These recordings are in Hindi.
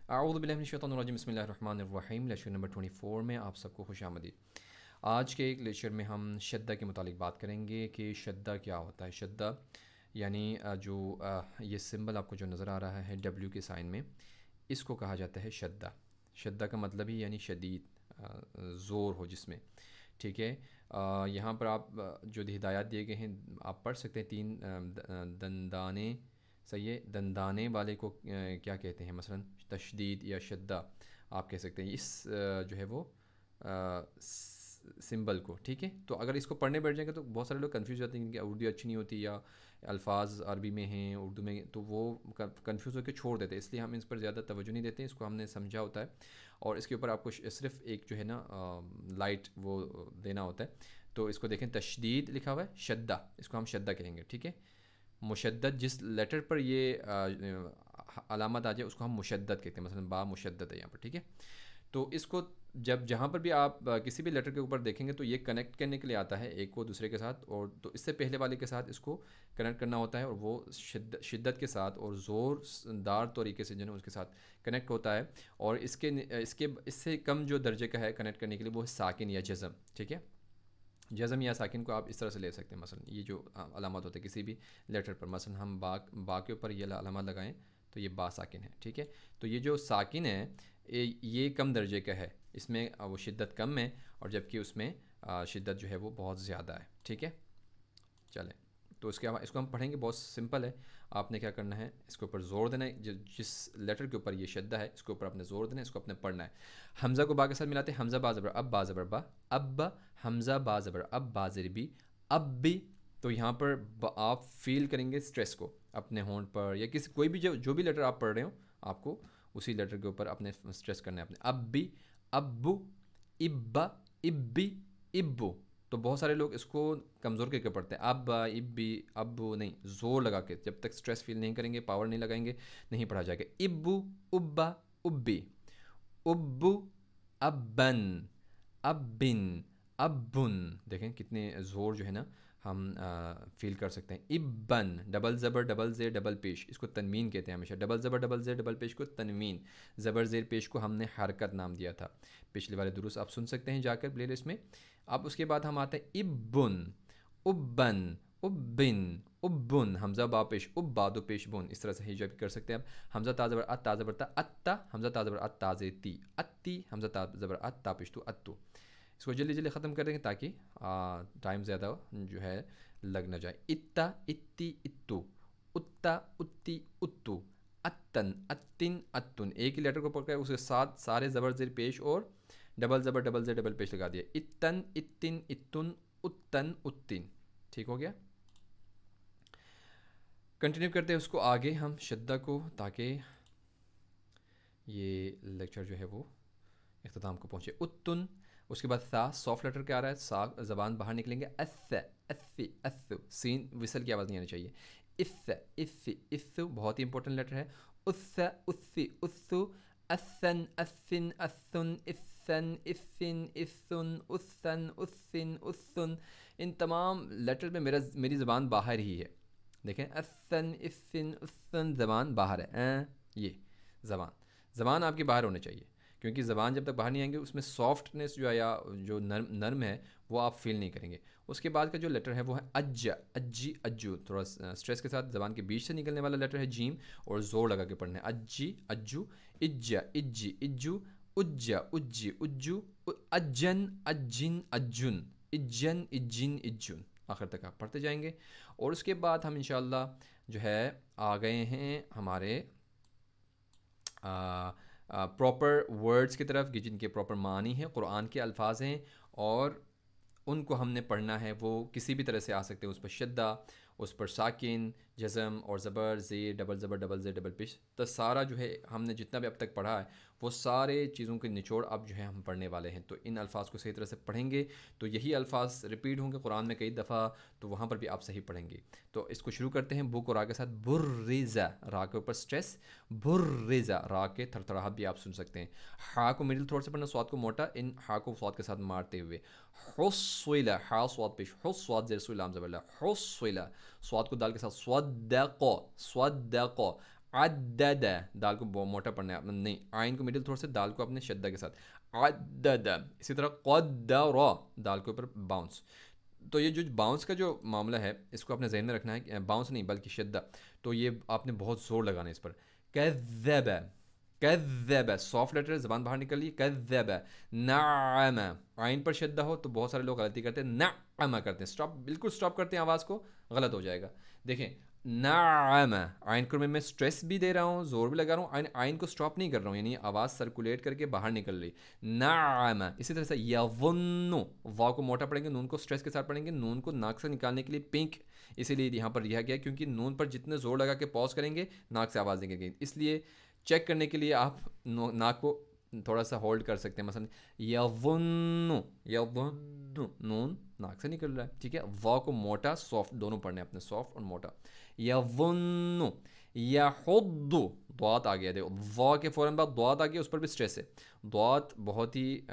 आऊज़ु बिल्लाहि मिनश शैतानिर रजीम बिस्मिल्लाहिर रहमानिर रहीम। लेक्चर नंबर 24 में आप सबको खुशामदीद। आज के एक लेक्चर में हम शद्दा के मुतालिक बात करेंगे कि शद्दा क्या होता है। शद्दा यानी ये सिंबल आपको जो नज़र आ रहा है डब्ल्यू के साइन में, इसको कहा जाता है शद्दा। शद्दा का मतलब ही यानी शदीद, ज़ोर हो जिसमें। ठीक है, यहाँ पर आप जो हिदायत दिए गए हैं आप पढ़ सकते हैं। तीन दंदाने, सही है, दंदाने वाले को क्या कहते हैं, मसलन तशदीद या शद्दा आप कह सकते हैं इस जो है वो सिंबल को। ठीक है, तो अगर इसको पढ़ने बैठ जाएंगे तो बहुत सारे लोग कंफ्यूज हो जाते हैं कि उर्दू अच्छी नहीं होती या अल्फाज अरबी में हैं उर्दू में, तो वो कंफ्यूज होकर छोड़ देते हैं। इसलिए हम इस पर ज़्यादा तवज्जो नहीं देते, इसको हमने समझा होता है और इसके ऊपर आपको सिर्फ एक जो है ना लाइट वो देना होता है। तो इसको देखें, तशदीद लिखा हुआ है, शद्दा, इसको हम शद्दा कहेंगे। ठीक है, मुशद्दद जिस लेटर पर ये अलामत आ जाए उसको हम मुशद्दद कहते हैं, मसलन बा मुशद्दद है यहाँ पर। ठीक है, तो इसको जब जहाँ पर भी आप किसी भी लेटर के ऊपर देखेंगे तो ये कनेक्ट करने के लिए आता है एक को दूसरे के साथ, और तो इससे पहले वाले के साथ इसको कनेक्ट करना होता है और वो शिद्दत के साथ और ज़ोरदार तरीके से जो है उसके साथ कनेक्ट होता है। और इससे कम जो दर्जे का है कनेक्ट करने के लिए वो है साकिन या जज़म। ठीक है, जज़म या साकिन को आप इस तरह से ले सकते हैं। मसलन ये जो अलामत होते हैं किसी भी लेटर पर, मसलन हम बा के ऊपर ये अलामत लगाएं तो ये बा साकिन है। ठीक है, तो ये जो साकिन है ये कम दर्जे का है, इसमें वो शिद्दत कम है और जबकि उसमें शिद्दत जो है वो बहुत ज़्यादा है। ठीक है, चलें, तो इसको हम पढ़ेंगे। बहुत सिंपल है, आपने क्या करना है, इसके ऊपर ज़ोर देना है। जिस लेटर के ऊपर ये शद्दा है इसके ऊपर आपने ज़ोर देना है, इसको अपने पढ़ना है। हमज़ा को बा के साथ मिलाते हैं, हमज़ा बा ज़बर अब, बा ज़बर बा अब, हमज़ा बा ज़बर अब, बा ज़ेर बी अब भी। तो यहाँ पर आप फील करेंगे स्ट्रेस को अपने होंठ पर या किसी कोई भी जो भी लेटर आप पढ़ रहे हो आपको उसी लेटर के ऊपर अपने स्ट्रेस करना है अपने। अब भी, अब्बू, इब्बा, इब्बी, इब्बू। तो बहुत सारे लोग इसको कमज़ोर करके पढ़ते हैं, अब्बा, इब्बी, अब्बू नहीं, ज़ोर लगा के। जब तक स्ट्रेस फील नहीं करेंगे, पावर नहीं लगाएंगे, नहीं पढ़ा जाएगा। इब्बू, उब्बा, उब्बी, उब्बू, अब्बन, अब्बिन, अब्बुन। देखें कितने ज़ोर जो है ना हम फील कर सकते हैं। इब्बन, डबल ज़बर डबल ज़ेर डबल पेश, इसको तनवीन कहते हैं हमेशा। डबल ज़बर डबल ज़ेर डबल पेश को तनवीन, ज़बर ज़ेर पेश को हमने हरकत नाम दिया था। पिछले वाले दुरुस्त आप सुन सकते हैं जाकर प्ले लिस्ट में। अब उसके बाद हम आते हैं इब्बुन, उब्बन, उब्बिन, उब्बुन, हमज़ा बा पेश उब, बादो पेश बुन। इस तरह से हिजा भी कर सकते हैं। अब हमज़ा ता ज़बर अत, ता ज़बर ता अत्ता, हमज़ा ता ज़बर अत, ता ज़ेर ती अत्ती, हमज़ा ता ज़बर अत, ता पेश तू अत्तू। इसको जल्दी जल्दी ख़त्म कर देंगे ताकि टाइम ज़्यादा जो है लग ना जाए। इत्ता, इत्ती, इत्तू, उत्ता, उत्ती, उत्तू, अत्तन, अत्तिन, अत्तुन। एक ही लेटर को पकड़ उसके साथ सारे ज़बर ज़ेर पेश और डबल ज़बर डबल ज़ेर डबल पेश लगा दिया। इत्तन, इत्तिन, इत्तुन, उत्तन, उत्तिन। ठीक हो गया। कंटिन्यू करते हैं उसको आगे हम शद्दा को, ताकि ये लेक्चर जो है वो इख्तिताम को पहुँचे। उत्तुन, उसके बाद सा, सॉफ्ट लेटर क्या आ रहा है, सा ज़बान बाहर निकलेंगे। अस, अस्सी, अस्सु, सीन विसल की आवाज़ नहीं आनी चाहिए। इस, इस्सी, इस्सु बहुत ही इंपॉर्टेंट लेटर है। उस, उस्सी, उस्सु, असन, अस्सिन, अस्सुन, इस्सन, इस्सिन, इस्सुन, उस्सन, उस्सिन, उस्सुन। इन तमाम लेटर में मेरी ज़बान बाहर ही है। देखें, असन, इस्सिन, उस्सन, ज़बान बाहर है। ये ज़बान आपकी बाहर होनी चाहिए, क्योंकि ज़बान जब तक बाहर नहीं आएंगे उसमें सॉफ्टनेस जो है या जो नर्म है वो आप फील नहीं करेंगे। उसके बाद का जो लेटर है वो है अज्जा, अज्जी, अज्जू। थोड़ा स्ट्रेस के साथ ज़बान के बीच से निकलने वाला लेटर है जीम, और ज़ोर लगा के पढ़ना है। अज्जी, अज्जू, इज्जा, इज्जी, इज्जू, उज्जा, उज्जी, उज्जू, अज्जन, अज्जिन, अज्जुन, इज्जन, इज्जिन, इज्जुन। आखिर तक आप पढ़ते जाएंगे और उसके बाद हम इंशाअल्लाह जो है आ गए हैं हमारे प्रॉपर वर्ड्स की तरफ, जिनके प्रॉपर मानी है, कुरान के अल्फाज हैं और उनको हमने पढ़ना है। वो किसी भी तरह से आ सकते हैं, उस पर शद्दा, उस पर साकिन, जज़म और ज़बर, ज़ेर, डबल ज़बर डबल ज़ेर डबल पेश। तो सारा जो है हमने जितना भी अब तक पढ़ा है वो सारे चीज़ों के निचोड़ अब जो है हम पढ़ने वाले हैं। तो इन अल्फाज को सही तरह से पढ़ेंगे तो यही अल्फाज रिपीट होंगे कुरान में कई दफ़ा, तो वहाँ पर भी आप सही पढ़ेंगे। तो इसको शुरू करते हैं। बु को रा के साथ बुर्रिज़ा, रा के ऊपर स्ट्रेस, बुर्रिज़ा, रा के थरथराहट भी आप सुन सकते हैं। हा को मिडिल थ्रोट से पढ़ना, स्वाद को मोटा, इन हा को स्वाद के साथ मारते हुए। हुस्विला, हा स्वाद पेश, हुस स्वाद ज़ेर सुलाम ज़बरला, हुस्विला, स्वाद को दाल के साथ, स्वदक़ो, स्वदक़ो, अदद, दाल को मोटा पढ़ना है आपने, नहीं, आइन को मिडिल थ्रोट से, दाल को अपने शद्दा के साथ, अदद। इसी तरह क़द्दर, दाल के ऊपर बाउंस। तो ये जो बाउंस का जो मामला है इसको आपने जहन में रखना है, बाउंस नहीं बल्कि शद्दा। तो ये आपने बहुत ज़ोर लगाना है इस पर। कज़्ज़ब, कज़्ज़ब, सॉफ्ट लेटर ज़बान बाहर निकल ली, कज़्ज़ब। नअम, आइन पर शद्दा हो तो बहुत सारे लोग गलती करते हैं, नअम करते हैं, स्टॉप, बिल्कुल स्टॉप करते हैं आवाज़ को, गलत हो जाएगा। देखें, नाम, आइन को मैं स्ट्रेस भी दे रहा हूँ, जोर भी लगा रहा हूँ, आइन को स्टॉप नहीं कर रहा हूँ, यानी आवाज़ सर्कुलेट करके बाहर निकल रही। नाम, इसी तरह से यवन्नु, वाव को मोटा पढ़ेंगे, नून को स्ट्रेस के साथ पढ़ेंगे, नून को नाक से निकालने के लिए पिंक, इसीलिए यहाँ पर लिया गया, क्योंकि नून पर जितने जोर लगा के पॉज करेंगे नाक से आवाज़ निकलेगी। इसलिए चेक करने के लिए आप नाक को थोड़ा सा होल्ड कर सकते हैं, मसलन यवन्नु, यवन्नु, नून नाक से निकल रहा है, ठीक है। वाव को मोटा सॉफ्ट दोनों पढ़ने अपने, सॉफ्ट और मोटा। यवन्नु, यहुद्दु, द्वात आ गया, देखो वाव के फ़ौरन बाद द्वात आ गया, उस पर भी स्ट्रेस है। द्वात बहुत ही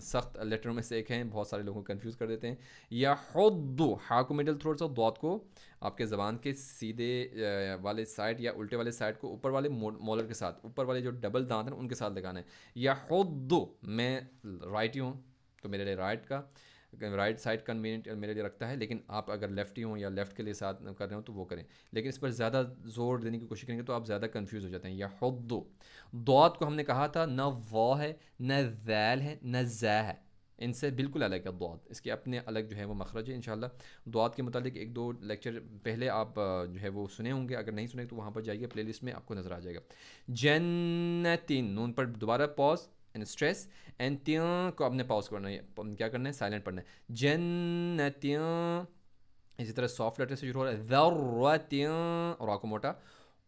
सख्त लेटरों में से एक है, बहुत सारे लोगों को कंफ्यूज कर देते हैं। यहुद्दु, हा को मिडिल थ्रोट से, द्वात को आपके ज़बान के सीधे वाले साइड या उल्टे वाले साइड को ऊपर वाले मोलर के साथ, ऊपर वाले जो डबल दांत हैं उनके साथ लगाना है। यहुद्दु, मैं राइट ही हूँ तो मेरे लिए राइट साइड कन्वीनियंट मेरे लिए रखता है, लेकिन आप अगर लेफ्टी हों या लेफ़्ट के लिए साथ कर रहे हो तो वो करें, लेकिन इस पर ज़्यादा ज़ोर देने की कोशिश करेंगे तो आप ज़्यादा कंफ्यूज हो जाते हैं। या हुद्दु, दौत को हमने कहा था न वो है, न ज़ैल है, न ज़ै है, इनसे बिल्कुल अलग है दौत, इसके अपने अलग जो है वो मखरज है। इंशाल्लाह दौत के मुतालिक एक दो लेक्चर पहले आप जो है वो सुने होंगे, अगर नहीं सुने तो वहाँ पर जाइए, प्लेलिस्ट में आपको नज़र आ जाएगा। जन्नतिन, नून पर दोबारा पॉज एंड स्ट्रेस, एंड त्यों को आपने पॉज करना है, क्या करना है, साइलेंट पढ़ना है। जन्नत्यों, इसी तरह सॉफ्ट लेटर से शुरू हो रहा है, ज़र्रत्यों, और आपको मोटा,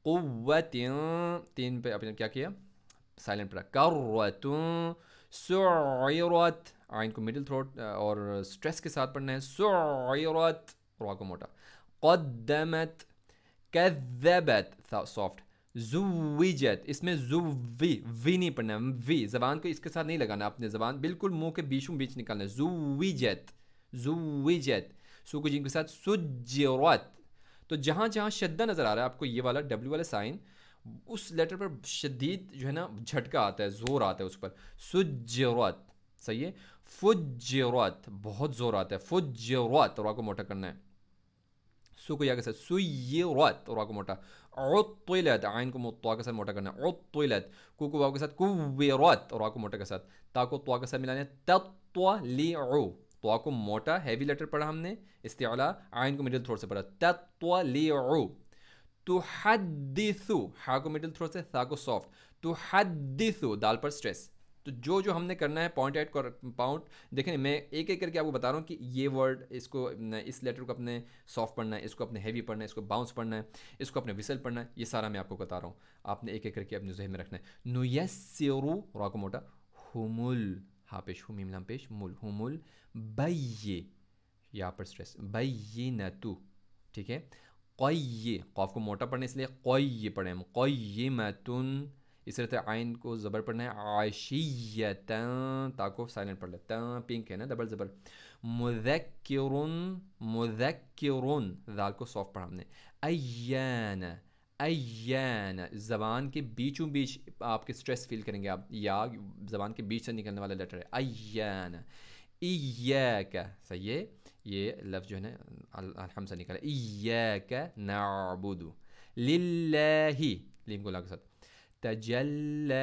क़ुव्वत्यों, तीन पे आपने क्या किया, साइलेंट पढ़ा। कर्रतुं, सुइरत, आइन को मिडिल थ्रोट और स्ट्रेस के साथ पढ़ना है, सुइरत, और आपको मोटा। क़द्दमत, कज़्ज़बत, सॉफ्ट। ज़ुव्विजत, इसमें ज़ुव्वी, वी नहीं पढ़ना है, वी ज़बान को इसके साथ नहीं लगाना, अपने ज़बान बिल्कुल मुंह के बीचों बीच निकालना है। ज़ुव्विजत, ज़ुव्विजत, सू को जिन के साथ सुज्जिरत। तो जहाँ जहाँ शद्दा नज़र आ रहा है आपको, ये वाला डब्ल्यू वाला साइन, उस लेटर पर शदीद जो है ना झटका आता है, ज़ोर आता है उस पर। सुज्जिरत, सही है। फुज्जिरत, बहुत ज़ोर आता है, फुज्जिरत, और आपको मोटा करना है। सू को या के साथ सुय्यरत, और को मोटा। उत्तिलत, आइन को त्वा के साथ मोटा करना है, उत्तिलत। कू को वाव के साथ कुव्विरत, और को मोटा के साथ। ता को त्वा के साथ मिलाना है, तत्त्वलिउ, त्वा को मोटा हैवी लेटर पढ़ा हमने, इस्तिअला, आइन को मिडिल थ्रोट से पढ़ा, तत्त्वलिउ। तुहद्दिसु, हा को मिडिल थ्रोट से, सा को सॉफ्ट, तुहद्दिसु, दाल पर स्ट्रेस। तो जो जो हमने करना है पॉइंट एट पाउंट, देखें मैं एक एक करके आपको बता रहा हूँ कि ये वर्ड, इसको इस लेटर को अपने सॉफ्ट पढ़ना है, इसको अपने हैवी पढ़ना है, इसको बाउंस पढ़ना है, इसको अपने विसल पढ़ना है, ये सारा मैं आपको बता रहा हूँ, आपने एक एक करके अपने ज़हन में रखना है। नुयस्सिरु, रा को मोटा, हुमुल, हा पेश हु, मीम लाम पेश मुल, हुमुल बय्ये, यहाँ पर स्ट्रेस, बय्यिनतु, ठीक है। क़य्य, क़ाफ को मोटा पढ़ने इसलिए क़य्य पढ़े हम, क़य्यिमतुन। इस तरह से आइन को ज़बर पढ़ना है, आशियतन, ता को साइलेंट पढ़ लेता, पिंक है ना, डबल ज़बर। मुज़क्किरुन, मुज़क्किरुन, दाल को सॉफ्ट पढ़ा हमने। अय्यान, अय्यान, ज़बान के बीचों बीच आपके स्ट्रेस फील करेंगे आप, या ज़बान के बीच से निकलने वाला लेटर है, अय्यान। इय्याका, सही है, ये लफ्ज़ जो है ना हमज़ा निकला, इय्याका नअबुदु, लिल्लाहि, लीम को ला के साथ। तजल्ला,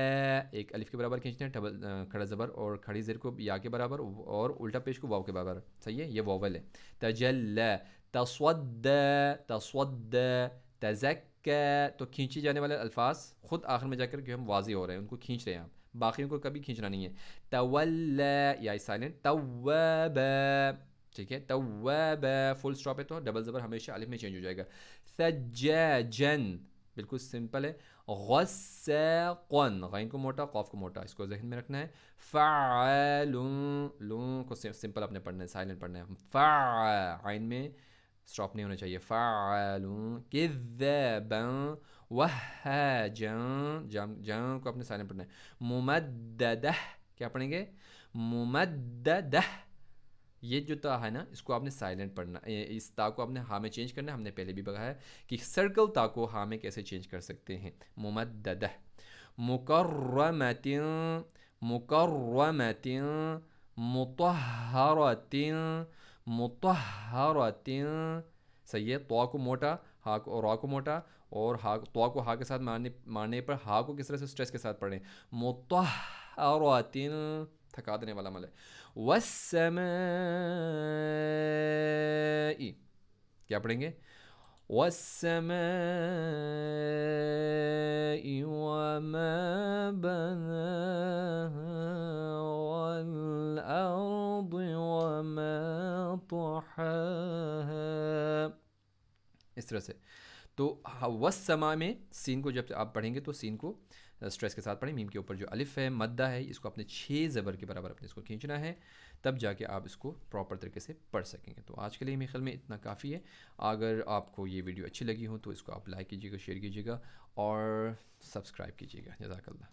एक अलिफ के बराबर खींचते हैं, डबल खड़ा ज़बर और खड़ी ज़ेर को या के बराबर, और उल्टा पेश को वाव के बराबर, सही है, ये वावल है। तजल्ला, तस्वद्दा, तस्वद्दा, तज़क्का, तो खींची जाने वाले अल्फाज खुद आखिर में जाकर क्यों हम वाज़ी हो रहे हैं, उनको खींच रहे हैं आप, बाकियों को कभी खींचना नहीं है। तवल्ला, या साइलेंट, तव्वाबा, ठीक है, तव्वाबा, फुल स्टॉप है तो डबल ज़बर हमेशा अलिफ में चेंज हो जाएगा। सज्जाजन, बिल्कुल सिंपल है। गस्साक़न, गैन को मोटा, क़ाफ को मोटा, इसको ज़हन में रखना है। फ़अलुन, लून को सिंपल अपने पढ़ना है, साइलेंट पढ़ना है। फ़अ, आइन में स्टॉप नहीं होना चाहिए। फ़अलुन, किज़्ज़ाबन, वहाजन, जन को अपने साइलेंट पढ़ना है। मुमद्ददह, क्या पढ़ेंगे, मुमद्ददह, ये जो ता है ना, इसको आपने साइलेंट पढ़ना, इस ता को आपने हा में चेंज करना है। हमने पहले भी बताया है कि सर्कल ता को हा में कैसे चेंज कर सकते हैं। मुमद्ददा, मुकर्रमतिन, मुकर्रमतिन, मुतहहरतिन, मुतहहरतिन। सही है। तो को मोटा, हा को, रा को मोटा, और हा, तो को हा के साथ मारने पर हा को किस तरह से स्ट्रेस के साथ पढ़ें। मुतहहरतिन, थका देने वाला मल है। वस्समाई, क्या पढ़ेंगे? वस्समाई वमा बनाहा वल्अर्द वमा तहाहा। इस तरह से। तो वस समा में सीन को जब आप पढ़ेंगे तो सीन को स्ट्रेस के साथ पढ़ें। मीम के ऊपर जो अलिफ है, मद्दा है, इसको अपने 6 ज़बर के बराबर अपने इसको खींचना है, तब जाके आप इसको प्रॉपर तरीके से पढ़ सकेंगे। तो आज के लिए मेरे ख्याल में इतना काफ़ी है। अगर आपको ये वीडियो अच्छी लगी हो तो इसको आप लाइक कीजिएगा, शेयर कीजिएगा और सब्सक्राइब कीजिएगा। जज़ाकल्लाह।